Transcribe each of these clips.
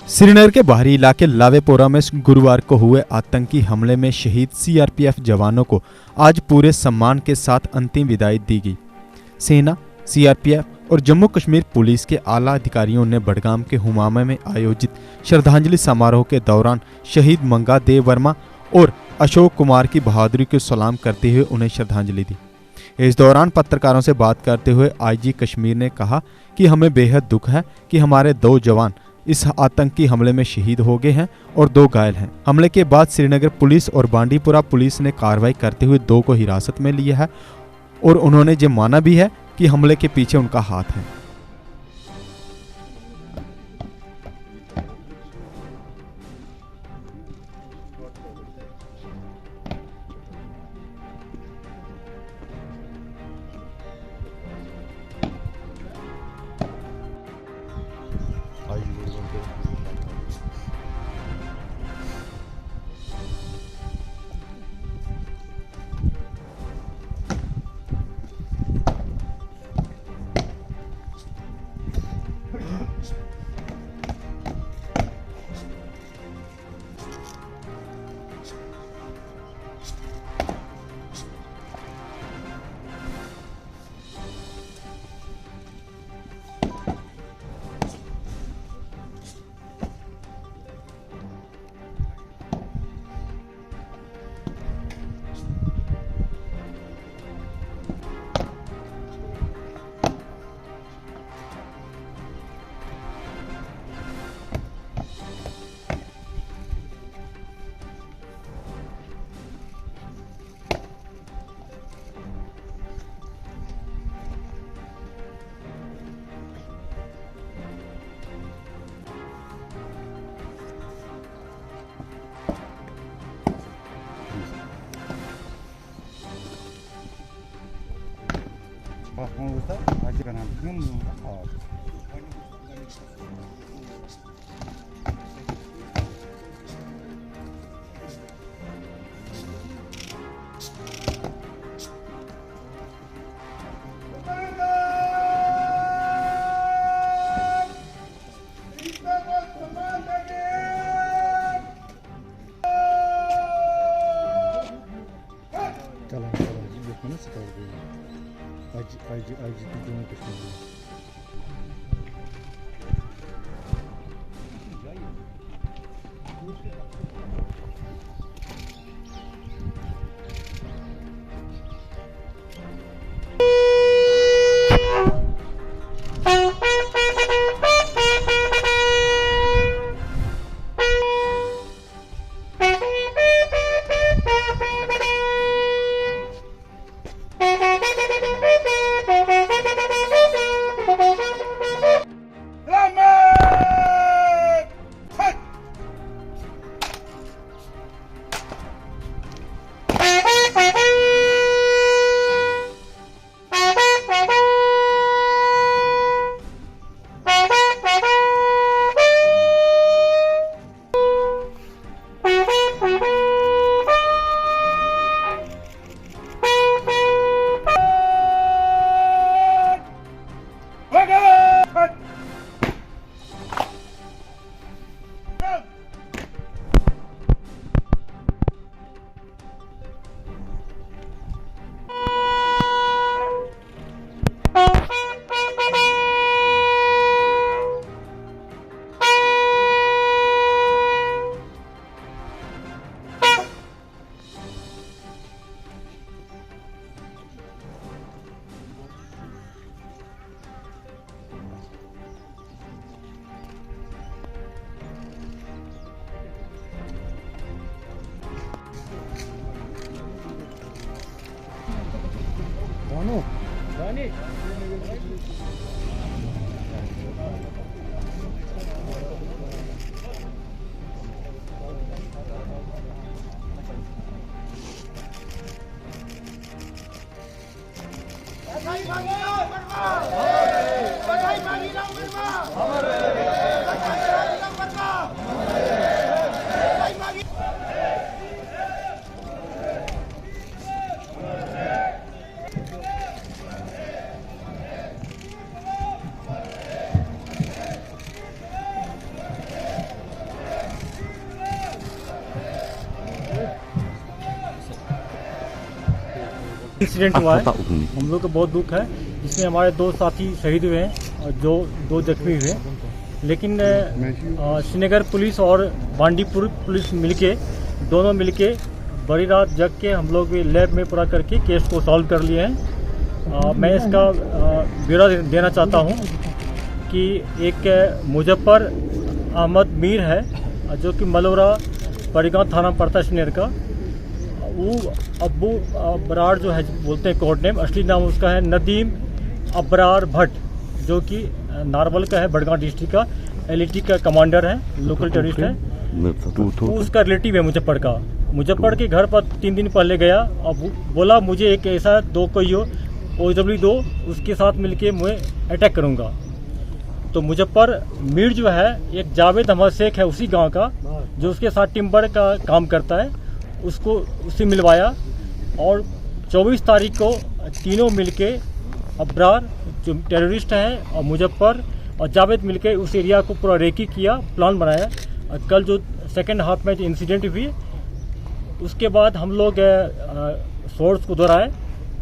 श्रीनगर के बाहरी इलाके लावेपोरा में गुरुवार को हुए आतंकी हमले में शहीद सीआरपीएफ जवानों को आज पूरे सम्मान के साथ अंतिम विदाई दी गई। सेना, सीआरपीएफ और जम्मू कश्मीर पुलिस के आला अधिकारियों ने बडगाम के हुमामा में आयोजित श्रद्धांजलि समारोह के दौरान शहीद मंगा देव वर्मा और अशोक कुमार की बहादुरी को सलाम करते हुए उन्हें श्रद्धांजलि दी। इस दौरान पत्रकारों से बात करते हुए आईजी कश्मीर ने कहा कि हमें बेहद दुख है कि हमारे 2 जवान इस आतंकी हमले में शहीद हो गए हैं और 2 घायल हैं। हमले के बाद श्रीनगर पुलिस और बांडीपुरा पुलिस ने कार्रवाई करते हुए 2 को हिरासत में लिया है और उन्होंने ये माना भी है कि हमले के पीछे उनका हाथ है। आईजी जम्मू कश्मीर। इंसिडेंट हुआ है, हम लोग को बहुत दुख है। इसमें हमारे 2 साथी शहीद हुए हैं और जो 2 जख्मी हुए। लेकिन श्रीनगर पुलिस और बांडीपुर पुलिस दोनों मिलके बड़ी रात जग के हम लोग लैब में पूरा करके केस को सॉल्व कर लिए हैं। मैं इसका ब्यौरा देना चाहता हूं कि एक मुजफ्फर अहमद मीर है जो कि मलौरा परिगांव थाना पड़ता है श्रीनगर का। वो अब्बू अबरार जो है बोलते हैं कोड नेम, असली नाम उसका है नदीम अबरार भट्ट, जो कि नारवल का है, बड़गांव डिस्ट्रिक्ट का एलईटी का कमांडर है, लोकल टेररिस्ट है। वो उसका रिलेटिव है मुजफ्फर के घर पर 3 दिन पहले गया और बोला मुझे एक ऐसा 2 कोई हो OW दो, उसके साथ मिलके मैं अटैक करूंगा। तो मुजफ्फर मीर जो है एक जावेद अहमद शेख है उसी गांव का, जो उसके साथ टिम्बर का काम करता है, उससे मिलवाया और 24 तारीख को तीनों मिलके अबरार जो टेररिस्ट हैं और मुजफ्फर और जावेद मिलके उस एरिया को पूरा रेकी किया, प्लान बनाया। और कल जो सेकेंड हाफ में जो इंसिडेंट हुई उसके बाद हम लोग सोर्स को दोहराए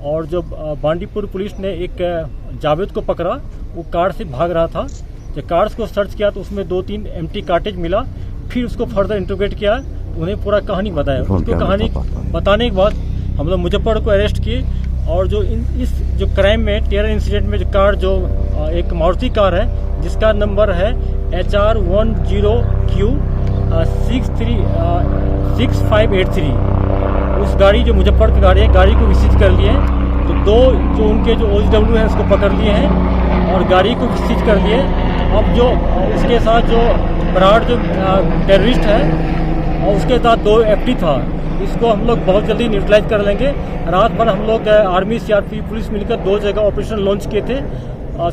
और जो बांडीपुर पुलिस ने एक जावेद को पकड़ा, वो कार से भाग रहा था। जब कार्स को सर्च किया तो उसमें 2-3 एम्प्टी कार्टेज मिला। फिर उसको फर्दर इंट्रोगेट किया, उन्हें पूरा कहानी बताया। उसको कहानी बताने के बाद हम लोग मुजफ्फर को अरेस्ट किए और जो इस जो क्राइम में टेरर इंसिडेंट में जो कार जो एक मारुति कार है जिसका नंबर है HR10Q 6583, उस गाड़ी जो मुजफ्फर की गाड़ी है, गाड़ी को विसिट कर लिए हैं। तो 2 जो उनके जो OW है उसको पकड़ लिए हैं और गाड़ी को विसिट कर लिए। अब जो उसके साथ जो बराड़ जो टेररिस्ट है और उसके साथ 2 FT था, इसको हम लोग बहुत जल्दी न्यूट्रलाइज कर लेंगे। रात भर हम लोग आर्मी CRP पुलिस मिलकर 2 जगह ऑपरेशन लॉन्च किए थे।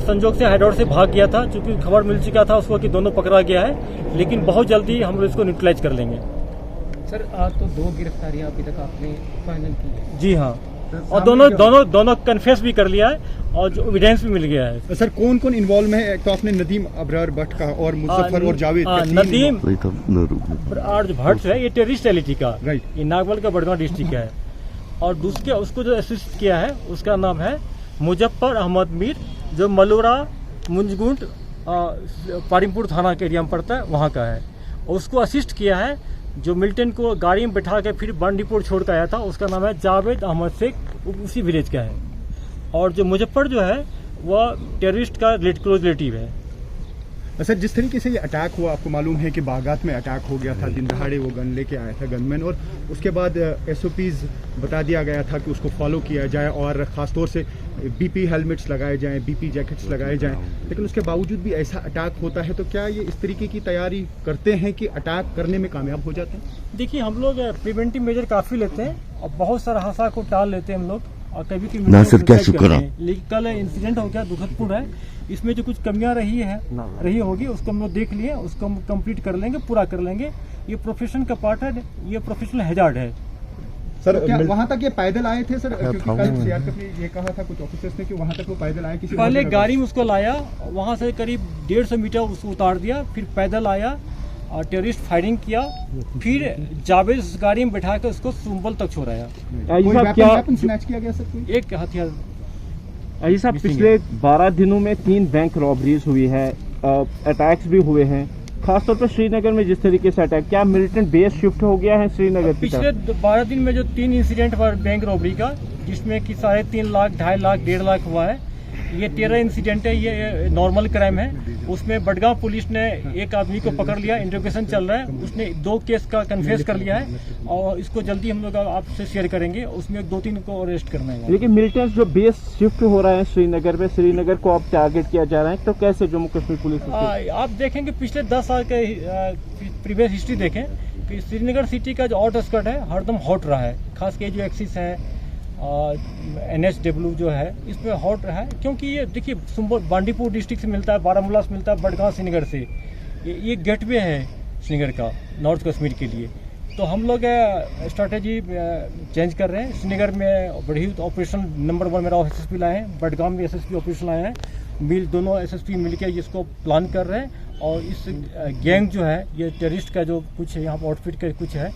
संजोग से हाइडआउट से भाग गया था, चूंकि खबर मिल चुका था उसको कि दोनों पकड़ा गया है, लेकिन बहुत जल्दी हम लोग इसको न्यूट्रलाइज कर लेंगे। सर आज तो 2 गिरफ्तारियां अभी तक आपने फाइनल की है? जी हाँ, और दोनों कन्फेस भी कर लिया है और जो एविडेंस भी मिल गया है। सर कौन कौन इन्वॉल्व है? तो आपने नदीम अबरार भट्ट का और मुजफ्फर और जावेद का। नदीम अबरार भट्ट है, ये टेररिस्ट एलिटी का, ये नागवल का बड़गांव डिस्ट्रिक्ट का है। और दूसरे उसको जो असिस्ट किया है उसका नाम है मुजफ्फर अहमद मीर, जो मलौरा मुंजगुंड पारिमपुर थाना के एरिया में पड़ता है, वहाँ का है। और उसको असिस्ट किया है जो मिल्टन को गाड़ी में बैठा के फिर बांडीपुर छोड़ कर आया था, उसका नाम है जावेद अहमद शेख, उसी विलेज का है। और जो मुजफ्फर जो है वह टेररिस्ट का क्लोज रिलेटिव है। सर जिस तरीके से ये अटैक हुआ, आपको मालूम है कि बागात में अटैक हो गया था, दिन दहाड़े वो गन लेके आया था गनमैन, और उसके बाद SOPs बता दिया गया था कि उसको फॉलो किया जाए और ख़ासतौर से BP हेलमेट्स लगाए जाएं, BP जैकेट्स लगाए जाएं। लेकिन उसके बावजूद भी ऐसा अटैक होता है, तो क्या ये इस तरीके की तैयारी करते हैं कि अटैक करने में कामयाब हो जाते हैं? देखिए, हम लोग प्रिवेंटिव मेजर काफ़ी लेते हैं और बहुत सारा हादसा को टाल लेते हैं हम लोग, और कभी लेकिन कल इंसिडेंट हो गया, दुखदपूर्ण है। इसमें जो कुछ कमियां रही होगी उसको हम लोग देख लिए, उसको हम कंप्लीट कर लेंगे, पूरा कर लेंगे। ये प्रोफेशन का पार्ट है, ये प्रोफेशनल हैजार्ड है। सर क्या वहाँ तक ये पैदल आए थे सर? क्योंकि कल CRPF ने ये कहा था कुछ ऑफिसर्स ने कि वहाँ तक वो पैदल आए। किसी पहले गाड़ी में उसको लाया, वहाँ से करीब 150 मीटर उसको उतार दिया, फिर पैदल आया और टेररिस्ट फायरिंग किया, फिर जावेद उस गाड़ी में बैठा कर उसको सुंबल तक छोड़ाया। स्नैच किया गया सर? कोई एक हथियार। अजी साहब, पिछले 12 दिनों में 3 बैंक रॉबरीज हुई है, अटैक्स भी हुए हैं, खासतौर पर श्रीनगर में जिस तरीके से अटैक, क्या मिलिटेंट बेस शिफ्ट हो गया है श्रीनगर की पिछले 12 दिन में जो 3 इंसिडेंट हुआ बैंक रॉबरी का, जिसमें कि 3.5 लाख, 2.5 लाख, 1.5 लाख हुआ है, ये टेरर इंसिडेंट है, ये नॉर्मल क्राइम है। उसमें बड़गांव पुलिस ने एक आदमी को पकड़ लिया, इंट्रोगेशन चल रहा है, उसने 2 केस का कन्फेस कर लिया है और इसको जल्दी हम लोग आपसे शेयर करेंगे। उसमें 2-3 को अरेस्ट करना है। लेकिन मिलिटेंट जो बेस शिफ्ट हो रहा है श्रीनगर में, श्रीनगर को अब टारगेट किया जा रहा है, तो कैसे जम्मू कश्मीर पुलिस? आप देखेंगे पिछले 10 साल के प्रीवियस हिस्ट्री देखें कि श्रीनगर सिटी का जो आउटस्कर्ट है हरदम हॉट रहा है, खास के जो एक्सिस है NSW जो है इसमें हॉट रहा है, क्योंकि ये देखिए बांडीपुर डिस्ट्रिक्ट से मिलता है, बारामूला से मिलता है, बड़गांव श्रीनगर से, ये गेटवे है श्रीनगर का नॉर्थ कश्मीर के लिए। तो हम लोग स्ट्रैटेजी चेंज कर रहे हैं। श्रीनगर में बड़ी ऑपरेशन नंबर 1 मेरा SSP लाए हैं, बड़गांव में SSP ऑपरेशन लाए हैं, दोनों SSP मिलकर इसको प्लान कर रहे हैं। और इस गैंग जो है, ये टेररिस्ट का जो कुछ यहाँ पर आउटफिट का कुछ है,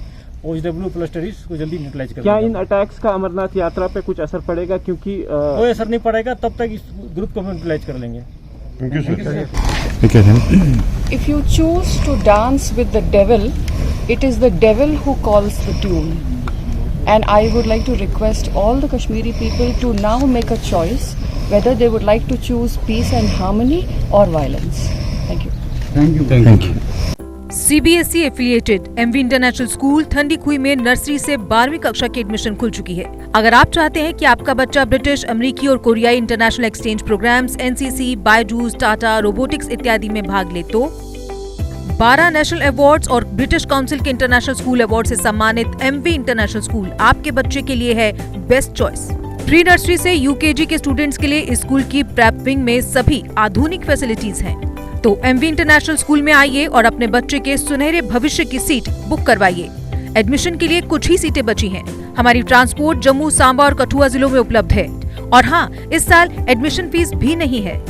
OHW प्लस स्टडीज को जल्दी यूटिलाइज कर क्या देंगे। इन अटैक्स का अमरनाथ यात्रा पे कुछ असर पड़ेगा, क्योंकि कोई असर नहीं पड़ेगा तब तक इस ग्रुप को हम यूटिलाइज कर लेंगे। If you choose to dance with the devil, it is the devil who calls the tune. And I would like to request all the Kashmiri people to now make a choice whether they would like to choose peace and harmony or violence. Thank you. CBSE affiliated MV international school Thandi Khui में nursery से 12वीं कक्षा की admission खुल चुकी है। अगर आप चाहते हैं कि आपका बच्चा ब्रिटिश, अमेरिकी और कोरियाई international exchange programs, NCC, Byju's, Tata, robotics इत्यादि में भाग ले तो 12 नेशनल अवार्ड्स और ब्रिटिश काउंसिल के इंटरनेशनल स्कूल अवार्ड से सम्मानित एमवी इंटरनेशनल स्कूल आपके बच्चे के लिए है बेस्ट चॉइस। प्री नर्सरी से UKG के स्टूडेंट्स के लिए इस स्कूल की प्रेप विंग में सभी आधुनिक फैसिलिटीज हैं। तो एमवी इंटरनेशनल स्कूल में आइए और अपने बच्चे के सुनहरे भविष्य की सीट बुक करवाइए। एडमिशन के लिए कुछ ही सीटें बची हैं। हमारी ट्रांसपोर्ट जम्मू, सांबा और कठुआ जिलों में उपलब्ध है। और हाँ, इस साल एडमिशन फीस भी नहीं है।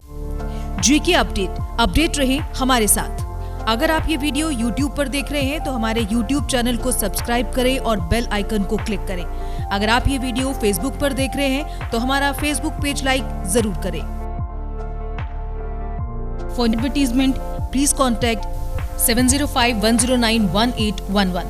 GK अपडेट रहे हमारे साथ। अगर आप ये वीडियो YouTube पर देख रहे हैं तो हमारे YouTube चैनल को सब्सक्राइब करें और बेल आइकन को क्लिक करें। अगर आप ये वीडियो Facebook पर देख रहे हैं तो हमारा Facebook पेज लाइक जरूर करें। For advertisement, please contact 705-109-1811.